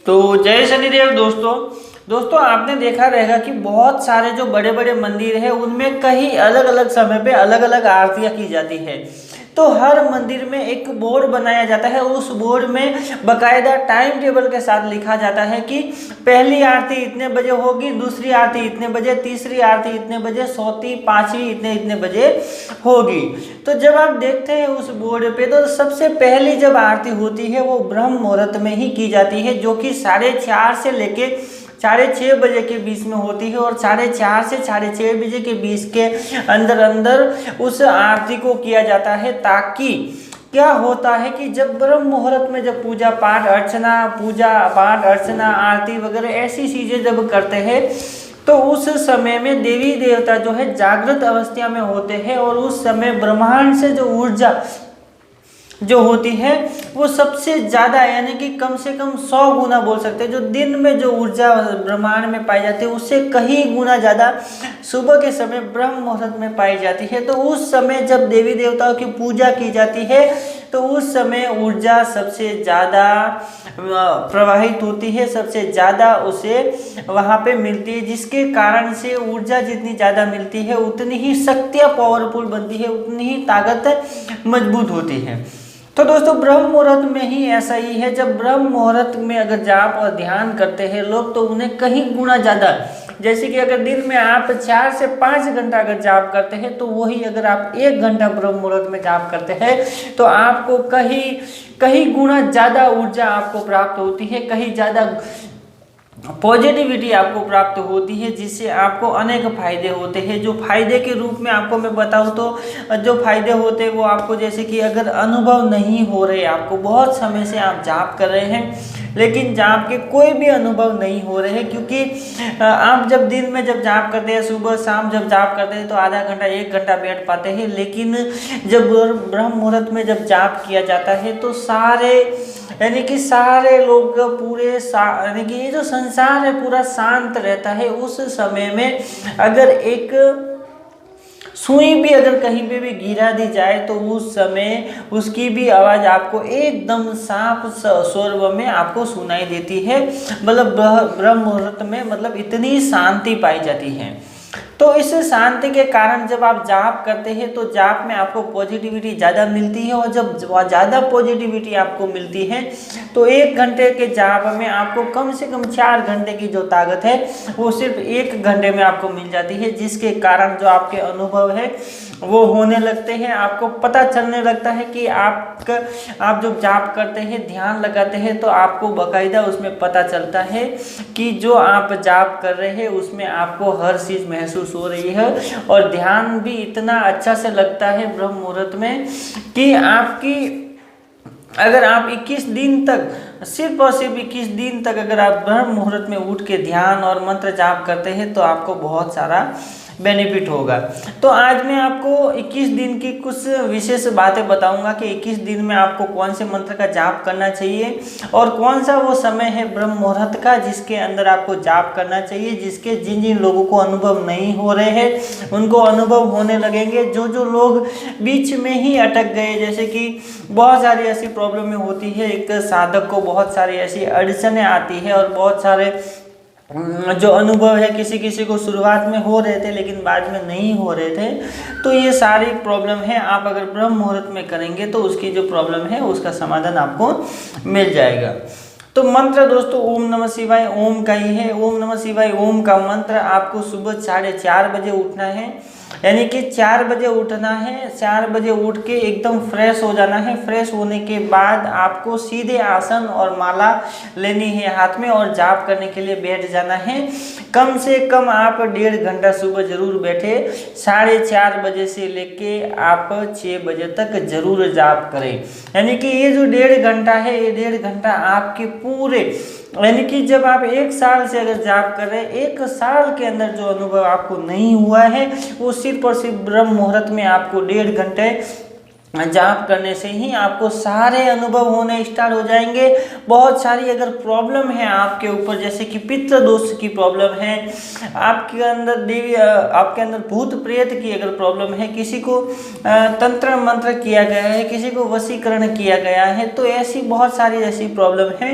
तो जय शनिदेव दोस्तों। आपने देखा रहेगा कि बहुत सारे जो बड़े बड़े मंदिर है उनमें कई अलग अलग समय पे अलग अलग आरतियां की जाती है। तो हर मंदिर में एक बोर्ड बनाया जाता है, उस बोर्ड में बकायदा टाइम टेबल के साथ लिखा जाता है कि पहली आरती इतने बजे होगी, दूसरी आरती इतने बजे, तीसरी आरती इतने बजे, चौथी पांचवी इतने इतने बजे होगी। तो जब आप देखते हैं उस बोर्ड पे तो सबसे पहली जब आरती होती है वो ब्रह्म मुहूर्त में ही की जाती है, जो कि 4:30 से लेके 6:30 बजे के बीच में होती है। और 4:30 से 6:30 बजे के बीच के अंदर अंदर उस आरती को किया जाता है, ताकि क्या होता है कि जब ब्रह्म मुहूर्त में जब पूजा पाठ अर्चना आरती वगैरह ऐसी चीजें जब करते हैं तो उस समय में देवी देवता जो है जागृत अवस्था में होते हैं, और उस समय ब्रह्मांड से जो ऊर्जा जो होती है वो सबसे ज़्यादा, यानी कि कम से कम 100 गुना बोल सकते हैं। जो दिन में जो ऊर्जा ब्रह्मांड में पाई जाती है उससे कई गुना ज़्यादा सुबह के समय ब्रह्म मुहूर्त में पाई जाती है। तो उस समय जब देवी देवताओं की पूजा की जाती है तो उस समय ऊर्जा सबसे ज़्यादा प्रवाहित होती है, सबसे ज़्यादा उसे वहाँ पे मिलती है, जिसके कारण से ऊर्जा जितनी ज़्यादा मिलती है उतनी ही शक्तियाँ पावरफुल बनती है, उतनी ही ताकत मजबूत होती है। तो दोस्तों ब्रह्म मुहूर्त में ही ऐसा ही है। जब ब्रह्म मुहूर्त में अगर जाप और ध्यान करते हैं लोग तो उन्हें कहीं गुना ज़्यादा, जैसे कि अगर दिन में आप 4 से 5 घंटा अगर जाप करते हैं तो वही अगर आप 1 घंटा ब्रह्म मुहूर्त में जाप करते हैं तो आपको कहीं गुना ज़्यादा ऊर्जा आपको प्राप्त होती है, कहीं ज़्यादा पॉजिटिविटी आपको प्राप्त होती है, जिससे आपको अनेक फायदे होते हैं। जो फायदे के रूप में आपको मैं बताऊं तो जो फायदे होते हैं वो आपको, जैसे कि अगर अनुभव नहीं हो रहे, आपको बहुत समय से आप जाप कर रहे हैं लेकिन जाप के कोई भी अनुभव नहीं हो रहे हैं, क्योंकि आप जब दिन में जब जाप करते हैं, सुबह शाम जब जाप करते हैं तो आधा घंटा 1 घंटा बैठ पाते हैं, लेकिन जब ब्रह्म मुहूर्त में जब जाप किया जाता है तो सारे लोग यानी कि ये जो संसार है पूरा शांत रहता है। उस समय में अगर एक सुई भी अगर कहीं पे भी गिरा दी जाए तो उस समय उसकी भी आवाज़ आपको एकदम साफ स्वर में आपको सुनाई देती है। मतलब ब्रह्म मुहूर्त में मतलब इतनी शांति पाई जाती है। तो इस शांति के कारण जब आप जाप करते हैं तो जाप में आपको पॉजिटिविटी ज़्यादा मिलती है, और जब ज़्यादा पॉजिटिविटी आपको मिलती है तो 1 घंटे के जाप में आपको कम से कम 4 घंटे की जो ताकत है वो सिर्फ 1 घंटे में आपको मिल जाती है, जिसके कारण जो आपके अनुभव है वो होने लगते हैं। आपको पता चलने लगता है कि आप जो जाप करते हैं, ध्यान लगाते हैं, तो आपको बाकायदा उसमें पता चलता है कि जो आप जाप कर रहे हैं उसमें आपको हर चीज़ महसूस हो रही है, और ध्यान भी इतना अच्छा से लगता है ब्रह्म मुहूर्त में कि अगर आप 21 दिन तक, सिर्फ और सिर्फ 21 दिन तक अगर आप ब्रह्म मुहूर्त में उठ के ध्यान और मंत्र जाप करते हैं तो आपको बहुत सारा बेनिफिट होगा। तो आज मैं आपको 21 दिन की कुछ विशेष बातें बताऊंगा कि 21 दिन में आपको कौन से मंत्र का जाप करना चाहिए और कौन सा वो समय है ब्रह्म मुहूर्त का जिसके अंदर आपको जाप करना चाहिए, जिसके जिन जिन लोगों को अनुभव नहीं हो रहे हैं उनको अनुभव होने लगेंगे। जो लोग बीच में ही अटक गए, जैसे कि बहुत सारी ऐसी प्रॉब्लम होती है, एक साधक को बहुत सारी ऐसी अड़चनें आती है और बहुत सारे जो अनुभव है किसी को शुरुआत में हो रहे थे लेकिन बाद में नहीं हो रहे थे, तो ये सारी प्रॉब्लम है आप अगर ब्रह्म मुहूर्त में करेंगे तो उसकी जो प्रॉब्लम है उसका समाधान आपको मिल जाएगा। तो मंत्र दोस्तों ओम नमः शिवाय ओम का ही है। ओम नमः शिवाय ओम का मंत्र आपको सुबह 4:30 बजे उठना है, यानी कि 4 बजे उठना है। 4 बजे उठ के एकदम फ्रेश हो जाना है। फ्रेश होने के बाद आपको सीधे आसन और माला लेनी है हाथ में और जाप करने के लिए बैठ जाना है। कम से कम आप 1.5 घंटा सुबह जरूर बैठे। 4:30 बजे से लेके आप 6 बजे तक जरूर जाप करें। यानी कि ये जो 1.5 घंटा है, ये 1.5 घंटा आपके पूरे, यानी कि जब आप 1 साल से अगर जाप कर रहे हैं, 1 साल के अंदर जो अनुभव आपको नहीं हुआ है वो सिर्फ और सिर्फ ब्रह्म मुहूर्त में आपको 1.5 घंटे जाप करने से ही आपको सारे अनुभव होने स्टार्ट हो जाएंगे। बहुत सारी अगर प्रॉब्लम है आपके ऊपर, जैसे कि पितृ दोष की प्रॉब्लम है, आपके अंदर देवी आपके अंदर भूत प्रेत की अगर प्रॉब्लम है, किसी को तंत्र मंत्र किया गया है, किसी को वशीकरण किया गया है, तो ऐसी बहुत सारी ऐसी प्रॉब्लम है।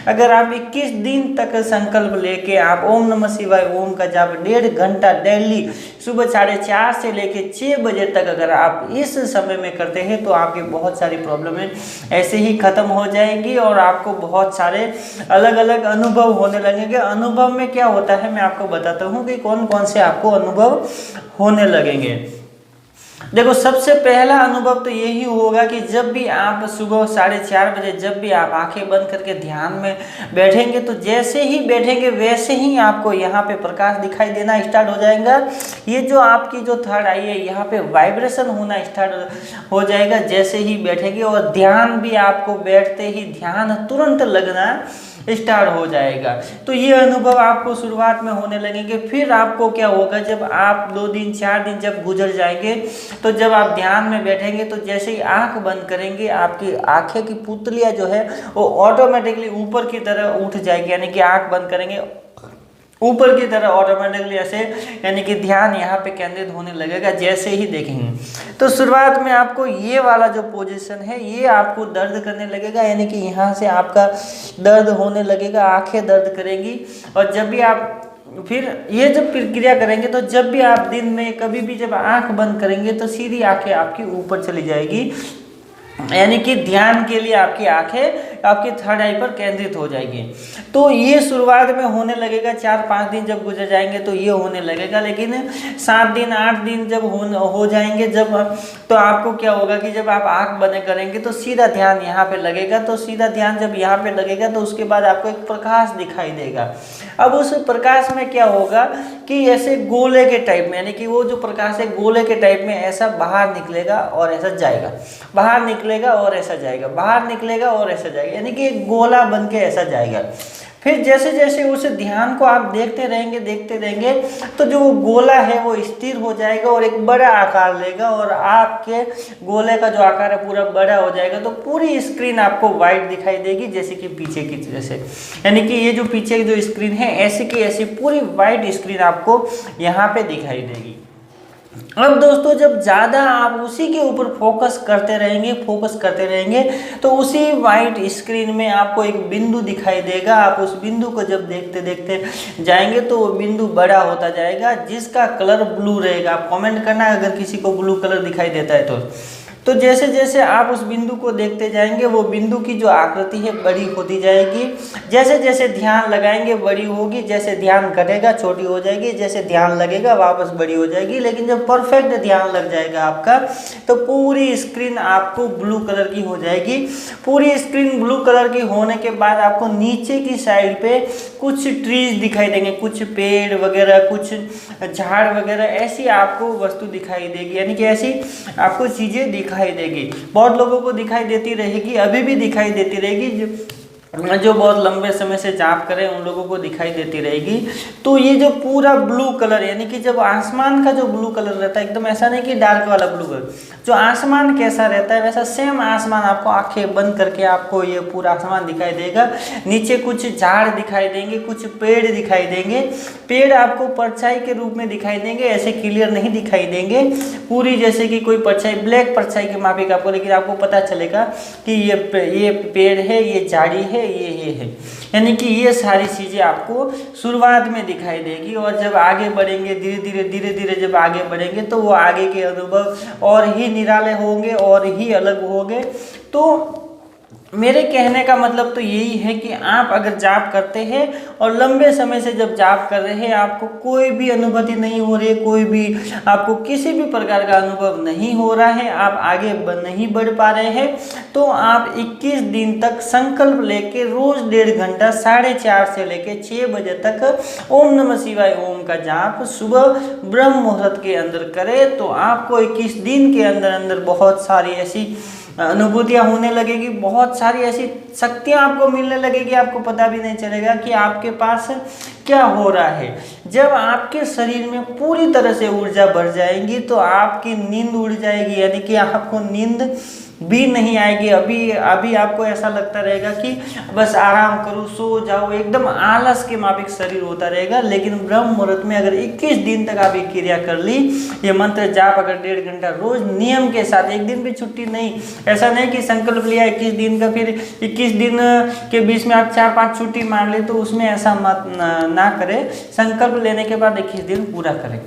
अगर आप 21 दिन तक संकल्प लेके आप ओम नमः शिवाय ओम का जाप 1.5 घंटा डेली सुबह 4:30 से लेके 6 बजे तक अगर आप इस समय में करते हैं तो आपकी बहुत सारी प्रॉब्लमें ऐसे ही खत्म हो जाएंगी और आपको बहुत सारे अलग अलग अनुभव होने लगेंगे। अनुभव में क्या होता है मैं आपको बताता हूँ कि कौन कौन से आपको अनुभव होने लगेंगे। देखो, सबसे पहला अनुभव तो यही होगा कि जब भी आप सुबह 4:30 बजे जब भी आप आंखें बंद करके ध्यान में बैठेंगे तो जैसे ही बैठेंगे वैसे ही आपको यहाँ पे प्रकाश दिखाई देना स्टार्ट हो जाएगा। ये जो आपकी जो थर्ड आई है यहाँ पे वाइब्रेशन होना स्टार्ट हो जाएगा जैसे ही बैठेंगे, और ध्यान भी आपको बैठते ही ध्यान तुरंत लगना स्टार्ट हो जाएगा। तो ये अनुभव आपको शुरुआत में होने लगेंगे। फिर आपको क्या होगा, जब आप 2 दिन 4 दिन जब गुजर जाएंगे तो जब आप ध्यान में बैठेंगे तो जैसे ही आंख बंद करेंगे आपकी आंखें की पुतलियाँ जो है वो ऑटोमेटिकली ऊपर की तरह उठ जाएगी, यानी कि आंख बंद करेंगे ऊपर की तरह ऑटोमेटिकली ऐसे, यानी कि ध्यान यहाँ पे केंद्रित होने लगेगा जैसे ही देखेंगे। तो शुरुआत में आपको ये वाला जो पोजीशन है ये आपको दर्द करने लगेगा, यानी कि यहाँ से आपका दर्द होने लगेगा, आंखें दर्द करेंगी। और जब भी आप फिर ये जब प्रक्रिया करेंगे तो जब भी आप दिन में कभी भी जब आंख बंद करेंगे तो सीधी आंखें आपकी ऊपर चली जाएगी, यानी कि ध्यान के लिए आपकी आंखें आपकी थर्ड आई पर केंद्रित हो जाएगी। तो ये शुरुआत में होने लगेगा, 4-5 दिन जब गुजर जाएंगे तो ये होने लगेगा। लेकिन 7 दिन 8 दिन जब हो जाएंगे जब, तो आपको क्या होगा कि जब आप आंख बंद करेंगे तो सीधा ध्यान यहाँ पे लगेगा। तो सीधा ध्यान जब यहाँ पे लगेगा तो उसके बाद आपको एक प्रकाश दिखाई देगा। अब उस प्रकाश में क्या होगा कि ऐसे गोले के टाइप में, यानी कि वो जो प्रकाश है गोले के टाइप में ऐसा बाहर निकलेगा और ऐसा जाएगा, बाहर निकलेगा और ऐसा जाएगा, बाहर निकलेगा और ऐसा जाएगा, यानी कि एक गोला बन के ऐसा जाएगा। फिर जैसे जैसे उस ध्यान को आप देखते रहेंगे तो जो वो गोला है वो स्थिर हो जाएगा और एक बड़ा आकार लेगा, और आपके गोले का जो आकार है पूरा बड़ा हो जाएगा। तो पूरी स्क्रीन आपको वाइट दिखाई देगी जैसे कि पीछे की जैसे, यानी कि ये जो पीछे की जो स्क्रीन है ऐसी की ऐसी पूरी वाइट स्क्रीन आपको यहाँ पे दिखाई देगी। अब दोस्तों, जब ज़्यादा आप उसी के ऊपर फोकस करते रहेंगे तो उसी वाइट स्क्रीन में आपको एक बिंदु दिखाई देगा। आप उस बिंदु को जब देखते देखते जाएंगे तो वो बिंदु बड़ा होता जाएगा जिसका कलर ब्लू रहेगा। आप कमेंट करना अगर किसी को ब्लू कलर दिखाई देता है तो जैसे जैसे आप उस बिंदु को देखते जाएंगे वो बिंदु की जो आकृति है बड़ी होती जाएगी। जैसे जैसे ध्यान लगाएंगे बड़ी होगी, जैसे ध्यान घटेगा छोटी हो जाएगी, जैसे ध्यान लगेगा वापस बड़ी हो जाएगी। लेकिन जब परफेक्ट ध्यान लग जाएगा आपका तो पूरी स्क्रीन आपको ब्लू कलर की हो जाएगी। पूरी स्क्रीन ब्लू कलर की होने के बाद आपको नीचे की साइड पे कुछ ट्रीज दिखाई देंगे, कुछ पेड़ वगैरह, कुछ झाड़ वगैरह, ऐसी आपको वस्तु दिखाई देगी, यानी कि ऐसी आपको चीज़ें दिखाई देगी। बहुत लोगों को दिखाई देती रहेगी, अभी भी दिखाई देती रहेगी, जो बहुत लंबे समय से जाप करें उन लोगों को दिखाई देती रहेगी। तो ये जो पूरा ब्लू कलर, यानी कि जब आसमान का जो ब्लू कलर रहता है, एकदम ऐसा नहीं कि डार्क वाला ब्लू कलर, जो आसमान कैसा रहता है वैसा सेम आसमान आपको आंखें बंद करके आपको ये पूरा आसमान दिखाई देगा। नीचे कुछ झाड़ दिखाई देंगे, कुछ पेड़ दिखाई देंगे। पेड़ आपको परछाई के रूप में दिखाई देंगे, ऐसे क्लियर नहीं दिखाई देंगे पूरी, जैसे कि कोई परछाई ब्लैक परछाई के माफिक आपको, लेकिन आपको पता चलेगा कि ये पेड़ है, ये झाड़ी है, ये है, यानी कि ये सारी चीज़ें आपको शुरुआत में दिखाई देगी। और जब आगे बढ़ेंगे धीरे धीरे जब आगे बढ़ेंगे तो वो आगे के अनुभव और ही निराले होंगे और ही अलग होंगे। तो मेरे कहने का मतलब तो यही है कि आप अगर जाप करते हैं और लंबे समय से जब जाप कर रहे हैं आपको कोई भी अनुभूति नहीं हो रही है, कोई भी आपको किसी भी प्रकार का अनुभव नहीं हो रहा है, आप आगे नहीं बढ़ पा रहे हैं, तो आप 21 दिन तक संकल्प लेके रोज 1.5 घंटा 4:30 से लेके 6 बजे तक ओम नमः शिवाय ओम का जाप सुबह ब्रह्म मुहूर्त के अंदर करें। तो आपको 21 दिन के अंदर अंदर बहुत सारी ऐसी अनुभूतियाँ होने लगेगी, बहुत सारी ऐसी शक्तियाँ आपको मिलने लगेगी, आपको पता भी नहीं चलेगा कि आपके पास क्या हो रहा है। जब आपके शरीर में पूरी तरह से ऊर्जा बढ़ जाएगी तो आपकी नींद उड़ जाएगी, यानी कि आपको नींद भी नहीं आएगी। अभी अभी आपको ऐसा लगता रहेगा कि बस आराम करो, सो जाओ, एकदम आलस के माफिक शरीर होता रहेगा। लेकिन ब्रह्म मुहूर्त में अगर 21 दिन तक आप ये क्रिया कर ली, ये मंत्र जाप अगर 1.5 घंटा रोज नियम के साथ, एक दिन भी छुट्टी नहीं, ऐसा नहीं कि संकल्प लिया 21 दिन का फिर 21 दिन के बीच में आप 4-5 छुट्टी मार ली, तो उसमें ऐसा मत ना करें। संकल्प लेने के बाद 21 दिन पूरा करें।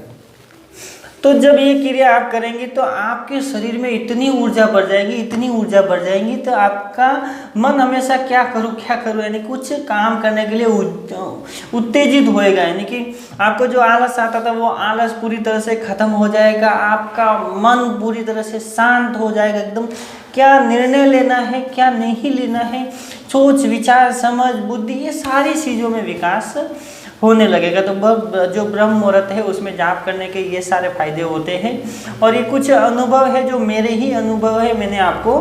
तो जब ये क्रिया आप करेंगे तो आपके शरीर में इतनी ऊर्जा बढ़ जाएगी, इतनी ऊर्जा बढ़ जाएगी, तो आपका मन हमेशा क्या करूँ यानी कुछ काम करने के लिए उत्तेजित होएगा। यानी कि आपको जो आलस आता था वो आलस पूरी तरह से खत्म हो जाएगा, आपका मन पूरी तरह से शांत हो जाएगा। एकदम क्या निर्णय लेना है, क्या नहीं लेना है, सोच विचार समझ बुद्धि, ये सारी चीज़ों में विकास होने लगेगा। तो जो ब्रह्म मुहूर्त है उसमें जाप करने के ये सारे फायदे होते हैं। और ये कुछ अनुभव है जो मेरे ही अनुभव है, मैंने आपको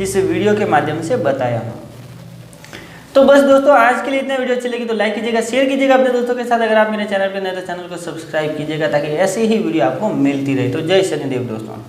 इस वीडियो के माध्यम से बताया। तो बस दोस्तों आज के लिए इतना। वीडियो अच्छी लगी तो लाइक कीजिएगा, शेयर कीजिएगा अपने दोस्तों के साथ। अगर आप मेरे चैनल पर नए तो चैनल को सब्सक्राइब कीजिएगा ताकि ऐसे ही वीडियो आपको मिलती रहे। तो जय शनिदेव दोस्तों।